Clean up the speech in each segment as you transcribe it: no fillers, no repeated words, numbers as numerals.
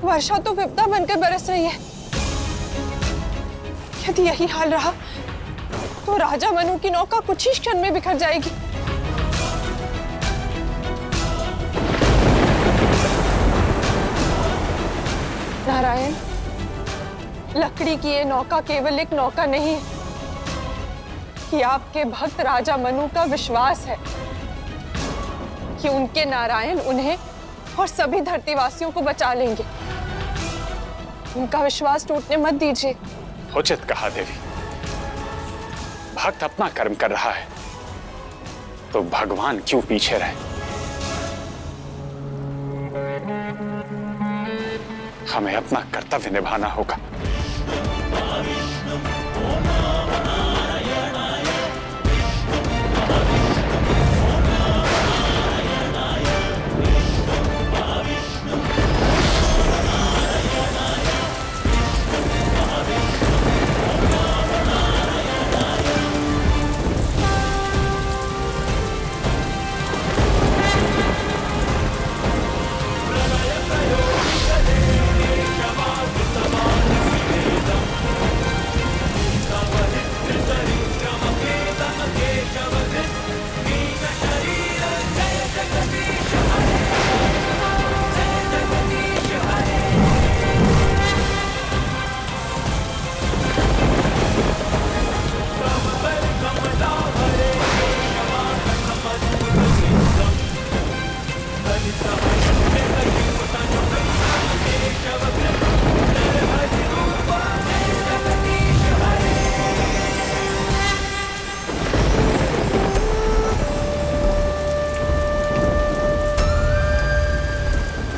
वर्षा तो विपदा बनकर बरस रही है। यदि यही हाल रहा तो राजा मनु की नौका कुछ ही क्षण में बिखर जाएगी। नारायण, लकड़ी की ये नौका केवल एक नौका नहीं है, कि आपके भक्त राजा मनु का विश्वास है कि उनके नारायण उन्हें और सभी धरतीवासियों को बचा लेंगे। उनका विश्वास टूटने मत दीजिए। उचित कहा देवी। भक्त अपना कर्म कर रहा है तो भगवान क्यों पीछे रहे? हमें अपना कर्तव्य निभाना होगा।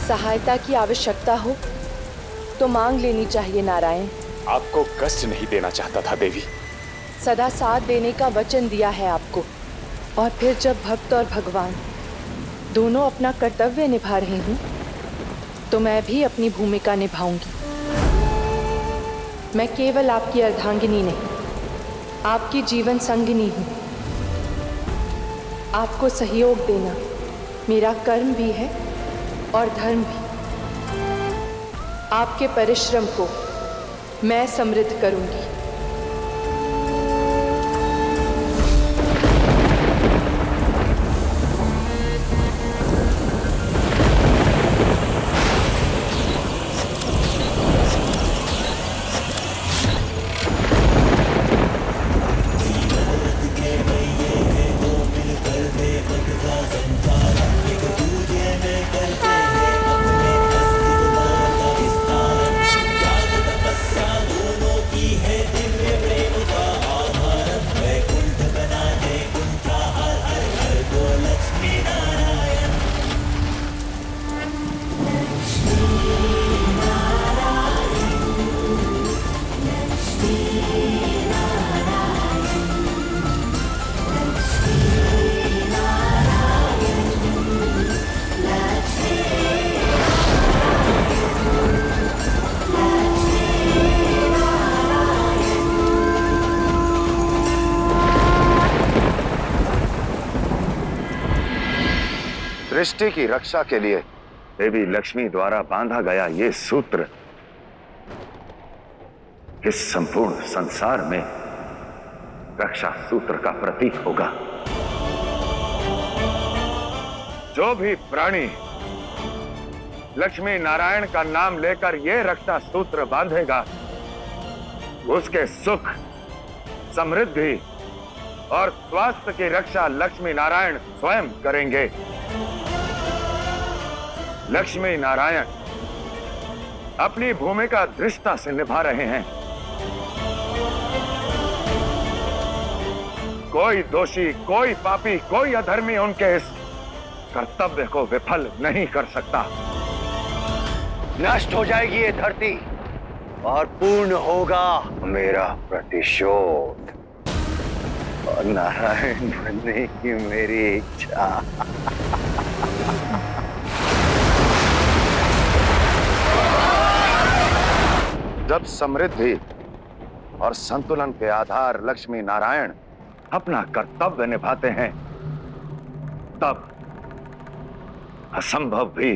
सहायता की आवश्यकता हो तो मांग लेनी चाहिए नारायण। आपको कष्ट नहीं देना चाहता था देवी। सदा साथ देने का वचन दिया है आपको, और फिर जब भक्त और भगवान दोनों अपना कर्तव्य निभा रहे हूँ तो मैं भी अपनी भूमिका निभाऊंगी। मैं केवल आपकी अर्धांगिनी नहीं, आपकी जीवन संगिनी हूँ। आपको सहयोग देना मेरा कर्म भी है और धर्म भी। आपके परिश्रम को मैं समृद्ध करूंगी। सृष्टि की रक्षा के लिए देवी लक्ष्मी द्वारा बांधा गया ये सूत्र इस संपूर्ण संसार में रक्षा सूत्र का प्रतीक होगा। जो भी प्राणी लक्ष्मी नारायण का नाम लेकर ये रक्षा सूत्र बांधेगा उसके सुख, समृद्धि और स्वास्थ्य की रक्षा लक्ष्मी नारायण स्वयं करेंगे। लक्ष्मी नारायण अपनी भूमिका दृढ़ता से निभा रहे हैं। कोई दोषी, कोई पापी, कोई अधर्मी उनके इस कर्तव्य को विफल नहीं कर सकता। नष्ट हो जाएगी ये धरती और पूर्ण होगा मेरा प्रतिशोध और नारायण बनने की मेरी इच्छा। जब समृद्धि और संतुलन के आधार लक्ष्मी नारायण अपना कर्तव्य निभाते हैं तब असंभव भी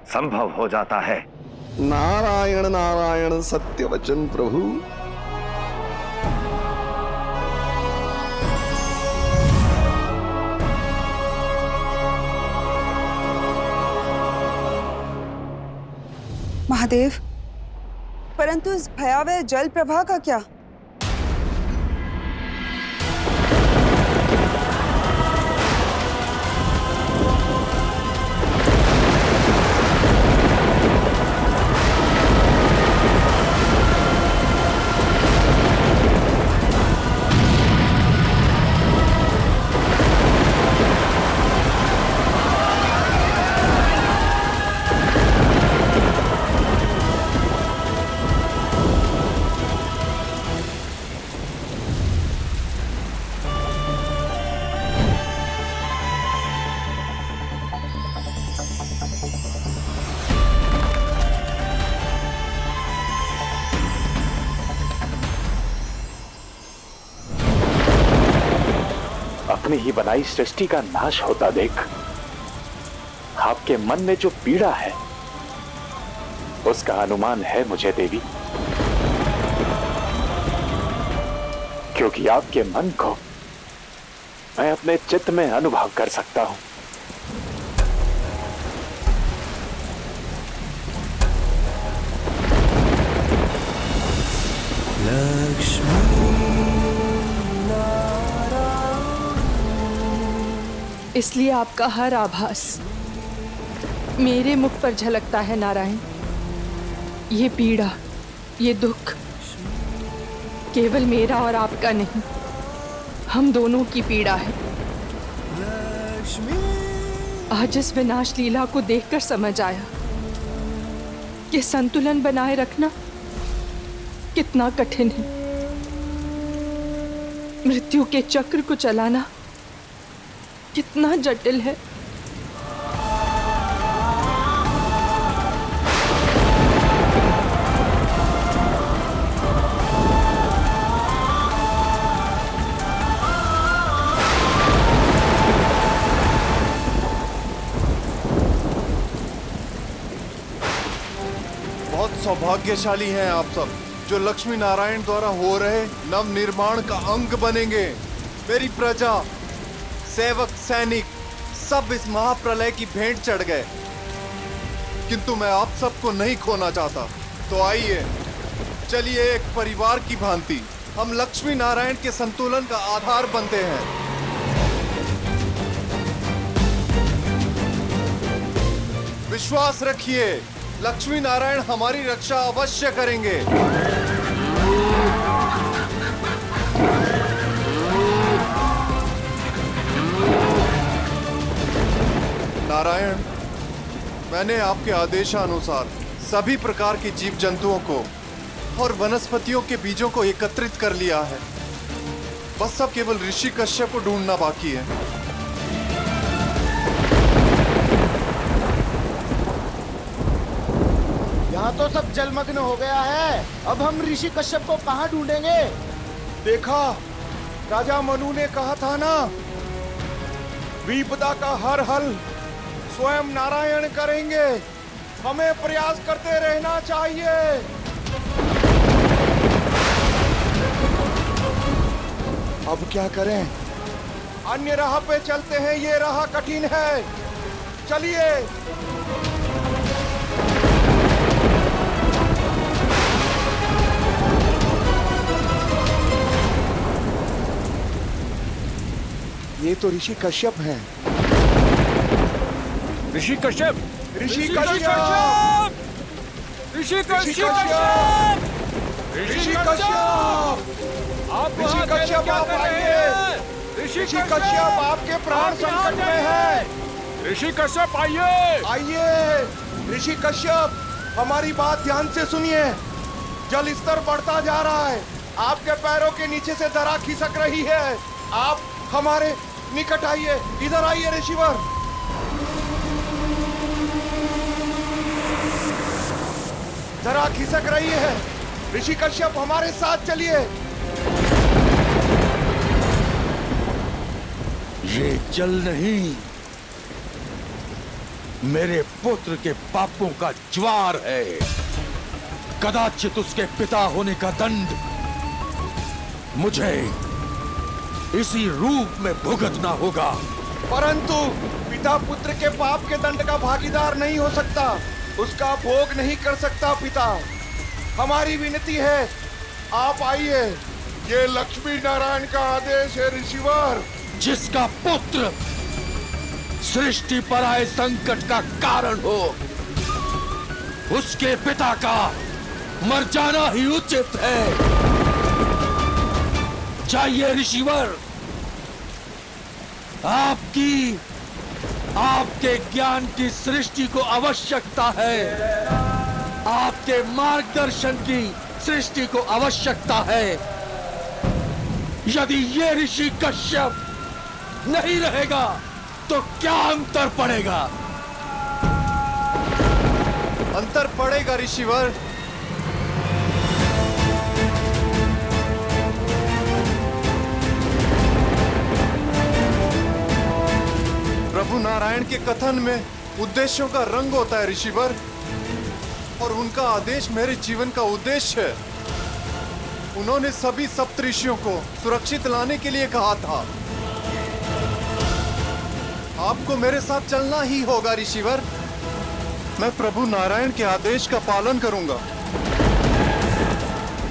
संभव हो जाता है। नारायण नारायण सत्य वचन प्रभु। महादेव, परंतु इस भयावह जल प्रवाह का क्या? अपनी ही बनाई सृष्टि का नाश होता देख आपके मन में जो पीड़ा है उसका अनुमान है मुझे देवी, क्योंकि आपके मन को मैं अपने चित्त में अनुभव कर सकता हूं। इसलिए आपका हर आभास मेरे मुख पर झलकता है नारायण। ये पीड़ा, ये दुख केवल मेरा और आपका नहीं, हम दोनों की पीड़ा है। आज इस विनाश लीला को देखकर समझ आया कि संतुलन बनाए रखना कितना कठिन है। मृत्यु के चक्र को चलाना कितना जटिल है। बहुत सौभाग्यशाली हैं आप सब जो लक्ष्मी नारायण द्वारा हो रहे नव निर्माण का अंग बनेंगे। मेरी प्रजा, सेवक, सैनिक सब इस महाप्रलय की भेंट चढ़ गए, किंतु मैं आप सबको नहीं खोना चाहता। तो आइए, चलिए एक परिवार की भांति हम लक्ष्मी नारायण के संतुलन का आधार बनते हैं। विश्वास रखिए, लक्ष्मी नारायण हमारी रक्षा अवश्य करेंगे। नारायण, मैंने आपके आदेशानुसार सभी प्रकार के जीव जंतुओं को और वनस्पतियों के बीजों को एकत्रित कर लिया है। बस अब केवल ऋषि कश्यप को ढूंढना बाकी है। यहाँ तो सब जलमग्न हो गया है, अब हम ऋषि कश्यप को कहाँ ढूंढेंगे? देखा, राजा मनु ने कहा था ना, विपदा का हर हल स्वयं नारायण करेंगे। हमें प्रयास करते रहना चाहिए। अब क्या करें? अन्य राह पे चलते हैं, ये राह कठिन है। चलिए। ये तो ऋषि कश्यप हैं। ऋषि कश्यप, ऋषि कश्यप, ऋषि कश्यप, ऋषि कश्यप, ऋषि कश्यप आप आइए। ऋषि कश्यप, आपके प्राण संकट में है। ऋषि कश्यप आइए। आइए ऋषि कश्यप, हमारी बात ध्यान से सुनिए। जल स्तर बढ़ता जा रहा है, आपके पैरों के नीचे से दरा खिसक रही है। आप हमारे निकट आइए, इधर आइए ऋषिवर। दरा खिसक रही है, ऋषि कश्यप हमारे साथ चलिए। ये जल नहीं, मेरे पुत्र के पापों का ज्वार है। कदाचित उसके पिता होने का दंड मुझे इसी रूप में भुगतना होगा। परंतु पिता पुत्र के पाप के दंड का भागीदार नहीं हो सकता, उसका भोग नहीं कर सकता। पिता, हमारी विनती है, आप आइए। ये लक्ष्मी नारायण का आदेश है ऋषिवर। जिसका पुत्र सृष्टि पर आए संकट का कारण हो, उसके पिता का मर जाना ही उचित है। जाइए ऋषिवर, आपके ज्ञान की सृष्टि को आवश्यकता है, आपके मार्गदर्शन की सृष्टि को आवश्यकता है। यदि ये ऋषि कश्यप नहीं रहेगा तो क्या अंतर पड़ेगा? अंतर पड़ेगा ऋषिवर। प्रभु नारायण के कथन में उद्देश्यों का रंग होता है ऋषिवर, और उनका आदेश मेरे जीवन का उद्देश्य है। उन्होंने सभी सप्तऋषियों को सुरक्षित लाने के लिए कहा था। आपको मेरे साथ चलना ही होगा ऋषिवर। मैं प्रभु नारायण के आदेश का पालन करूंगा।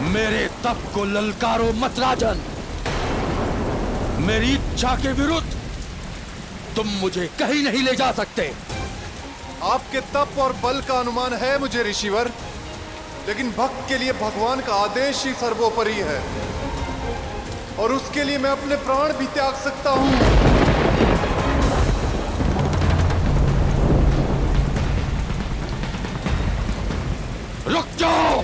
मेरे तप को ललकारो मत राजन। मेरी इच्छा के विरुद्ध तुम मुझे कहीं नहीं ले जा सकते। आपके तप और बल का अनुमान है मुझे ऋषिवर, लेकिन भक्त के लिए भगवान का आदेश ही सर्वोपरि है, और उसके लिए मैं अपने प्राण भी त्याग सकता हूं। रुक जाओ।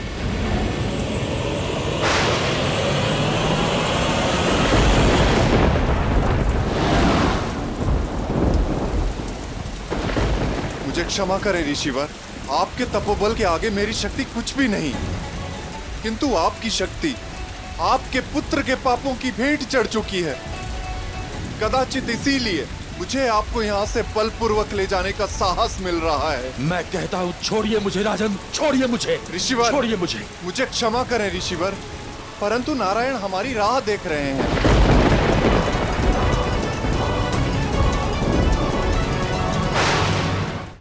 मुझे क्षमा करें ऋषिवर, आपके तपोबल के आगे मेरी शक्ति कुछ भी नहीं, किंतु आपकी शक्ति आपके पुत्र के पापों की भेंट चढ़ चुकी है। कदाचित इसीलिए मुझे आपको यहाँ से बलपूर्वक ले जाने का साहस मिल रहा है। मैं कहता हूँ छोड़िए मुझे राजन, छोड़िए मुझे ऋषिवर, छोड़िए मुझे। मुझे क्षमा करें ऋषिवर, परंतु नारायण हमारी राह देख रहे हैं।